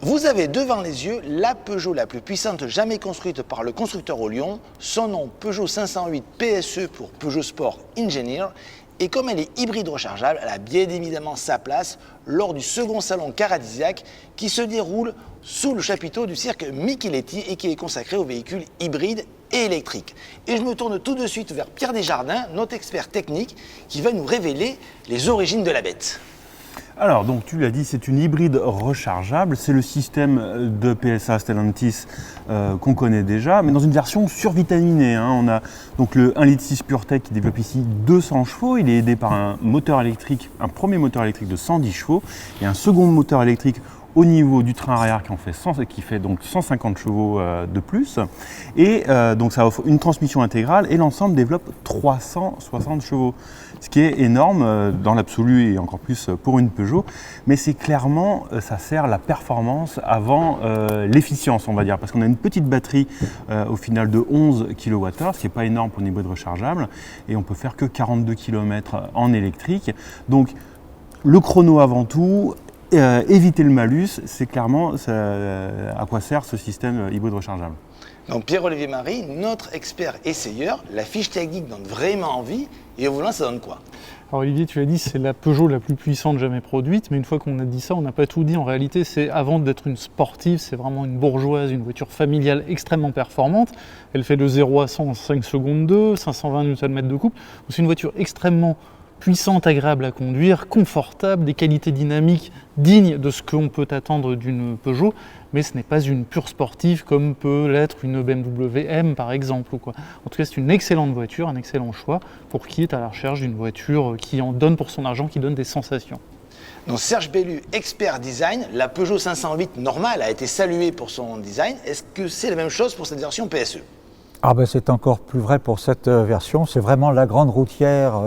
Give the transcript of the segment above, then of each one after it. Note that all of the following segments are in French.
Vous avez devant les yeux la Peugeot la plus puissante jamais construite par le constructeur au Lyon. Son nom, Peugeot 508 PSE pour Peugeot Sport Engineer. Et comme elle est hybride rechargeable, elle a bien évidemment sa place lors du second salon Caradisiac qui se déroule sous le chapiteau du cirque Micheletti et qui est consacré aux véhicules hybrides et électriques. Et je me tourne tout de suite vers Pierre Desjardins, notre expert technique, qui va nous révéler les origines de la bête. Alors, donc tu l'as dit, c'est une hybride rechargeable. C'est le système de PSA Stellantis qu'on connaît déjà, mais dans une version survitaminée. On a donc le 1,6 litre PureTech qui développe ici 200 chevaux. Il est aidé par un moteur électrique, un premier moteur électrique de 110 chevaux et un second moteur électrique au niveau du train arrière qui fait donc 150 chevaux de plus. Et donc ça offre une transmission intégrale et l'ensemble développe 360 chevaux. Ce qui est énorme dans l'absolu et encore plus pour une Peugeot. Mais c'est clairement, ça sert la performance avant l'efficience, on va dire. Parce qu'on a une petite batterie au final de 11 kWh, ce qui n'est pas énorme pour une hybride rechargeable. Et on peut faire que 42 km en électrique. Donc le chrono avant tout. Éviter le malus, c'est clairement à quoi sert ce système hybride rechargeable. Donc Pierre-Olivier Marie, notre expert essayeur, la fiche technique donne vraiment envie et au volant ça donne quoi? Alors Olivier, tu l'as dit, c'est la Peugeot la plus puissante jamais produite, mais une fois qu'on a dit ça, on n'a pas tout dit. En réalité, c'est avant d'être une sportive, c'est vraiment une bourgeoise, une voiture familiale extrêmement performante. Elle fait de 0 à 100 en 5 secondes 2, 520 Nm de couple. C'est une voiture extrêmement puissante, agréable à conduire, confortable, des qualités dynamiques dignes de ce qu'on peut attendre d'une Peugeot, mais ce n'est pas une pure sportive comme peut l'être une BMW M par exemple. En tout cas, c'est une excellente voiture, un excellent choix pour qui est à la recherche d'une voiture qui en donne pour son argent, qui donne des sensations. Donc Serge Bellu, expert design, la Peugeot 508 normale a été saluée pour son design. Est-ce que c'est la même chose pour cette version PSE? C'est encore plus vrai pour cette version, c'est vraiment la grande routière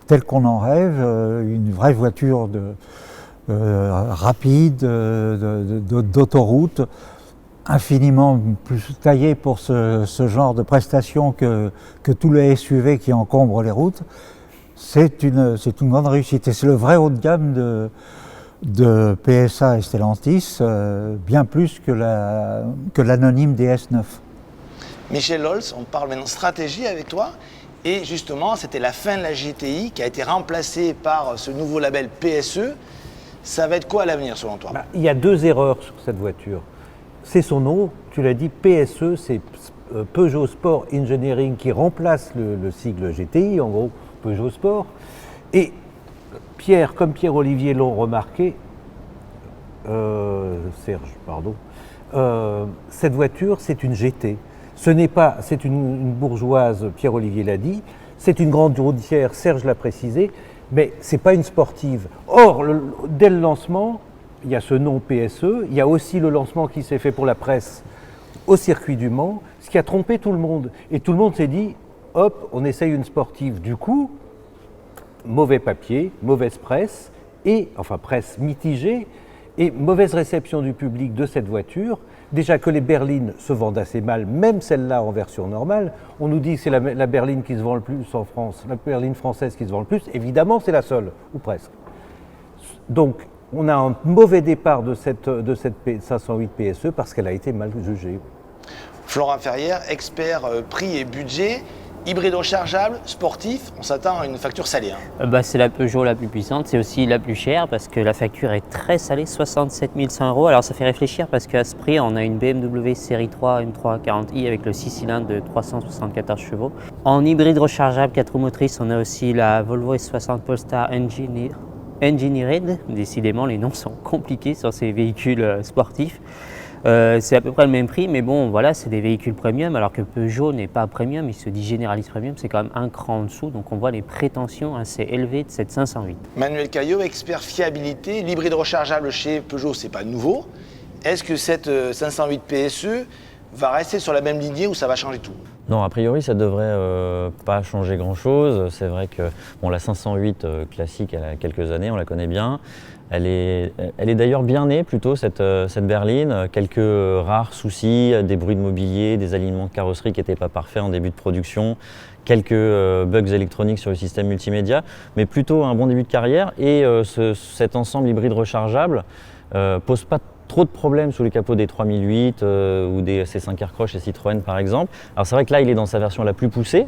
telle qu'on en rêve, une vraie voiture rapide, d'autoroute, infiniment plus taillée pour ce genre de prestations que tous les SUV qui encombrent les routes. C'est une grande réussite et c'est le vrai haut de gamme de PSA et Stellantis, bien plus que l'anonyme DS9. Michel Holz, on parle maintenant stratégie avec toi. Et justement, c'était la fin de la GTI qui a été remplacée par ce nouveau label PSE. Ça va être quoi à l'avenir selon toi? Il y a deux erreurs sur cette voiture. C'est son nom, tu l'as dit, PSE, c'est Peugeot Sport Engineering qui remplace le sigle GTI, en gros Peugeot Sport. Et comme Pierre-Olivier l'ont remarqué, Serge, pardon, cette voiture, c'est une GT. C'est une bourgeoise, Pierre-Olivier l'a dit, c'est une grande routière, Serge l'a précisé, mais ce n'est pas une sportive. Or, dès le lancement, il y a ce nom PSE, il y a aussi le lancement qui s'est fait pour la presse au circuit du Mans, ce qui a trompé tout le monde. Et tout le monde s'est dit, hop, on essaye une sportive. Du coup, mauvais papier, mauvaise presse, presse mitigée, et mauvaise réception du public de cette voiture. Déjà que les berlines se vendent assez mal, même celle-là en version normale. On nous dit que c'est la berline qui se vend le plus en France, la berline française qui se vend le plus. Évidemment, c'est la seule, ou presque. Donc, on a un mauvais départ de cette 508 PSE parce qu'elle a été mal jugée. Florent Ferrière, expert prix et budget. Hybride rechargeable, sportif, on s'attend à une facture salée. C'est la Peugeot la plus puissante, c'est aussi la plus chère parce que la facture est très salée, 67 100 €. Alors ça fait réfléchir parce qu'à ce prix, on a une BMW série 3 M340i avec le 6 cylindres de 374 chevaux. En hybride rechargeable 4 roues motrices, on a aussi la Volvo S60 Polestar Engineered. Décidément, les noms sont compliqués sur ces véhicules sportifs. C'est à peu près le même prix, mais bon, voilà, c'est des véhicules premium, alors que Peugeot n'est pas premium, il se dit généraliste premium, c'est quand même un cran en dessous, donc on voit les prétentions assez élevées de cette 508. Manuel Caillot, expert fiabilité, l'hybride rechargeable chez Peugeot, c'est pas nouveau. Est-ce que cette 508 PSE va rester sur la même lignée ou ça va changer tout? Non, a priori, ça ne devrait pas changer grand-chose. C'est vrai que la 508 classique, elle a quelques années, on la connaît bien. Elle est d'ailleurs bien née plutôt, cette berline. Quelques rares soucis, des bruits de mobilier, des alignements de carrosserie qui n'étaient pas parfaits en début de production, quelques bugs électroniques sur le système multimédia, mais plutôt un bon début de carrière. Et cet ensemble hybride rechargeable pose pas trop de problèmes sous les capots des 3008 ou des C5 Aircross chez Citroën par exemple. Alors c'est vrai que là il est dans sa version la plus poussée,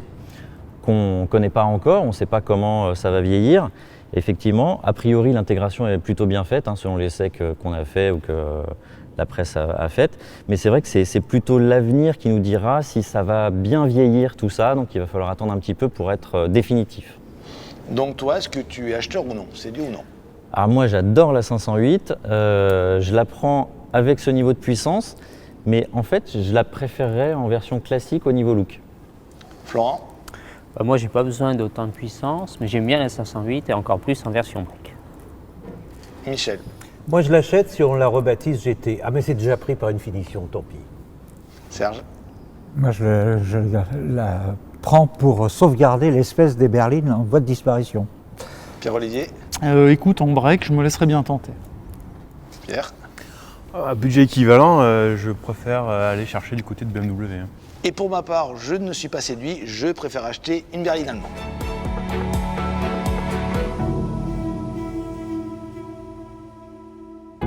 qu'on ne connaît pas encore, on ne sait pas comment ça va vieillir. Effectivement, a priori l'intégration est plutôt bien faite, selon les secs qu'on a fait ou que la presse a faites. Mais c'est vrai que c'est plutôt l'avenir qui nous dira si ça va bien vieillir tout ça, donc il va falloir attendre un petit peu pour être définitif. Donc toi, est-ce que tu es acheteur ou non? C'est dit ou non? Alors moi j'adore la 508, je la prends avec ce niveau de puissance, mais en fait je la préférerais en version classique au niveau look. Florent? Moi, j'ai pas besoin d'autant de puissance, mais j'aime bien la 508 et encore plus en version black. Michel? Moi, je l'achète si on la rebaptise GT. Ah, mais c'est déjà pris par une finition, tant pis. Serge? Moi, je la prends pour sauvegarder l'espèce des berlines en voie de disparition. Pierre-Olivier? Écoute, en break, je me laisserai bien tenter. Pierre? À budget équivalent, je préfère aller chercher du côté de BMW. Et pour ma part, je ne suis pas séduit, je préfère acheter une berline allemande.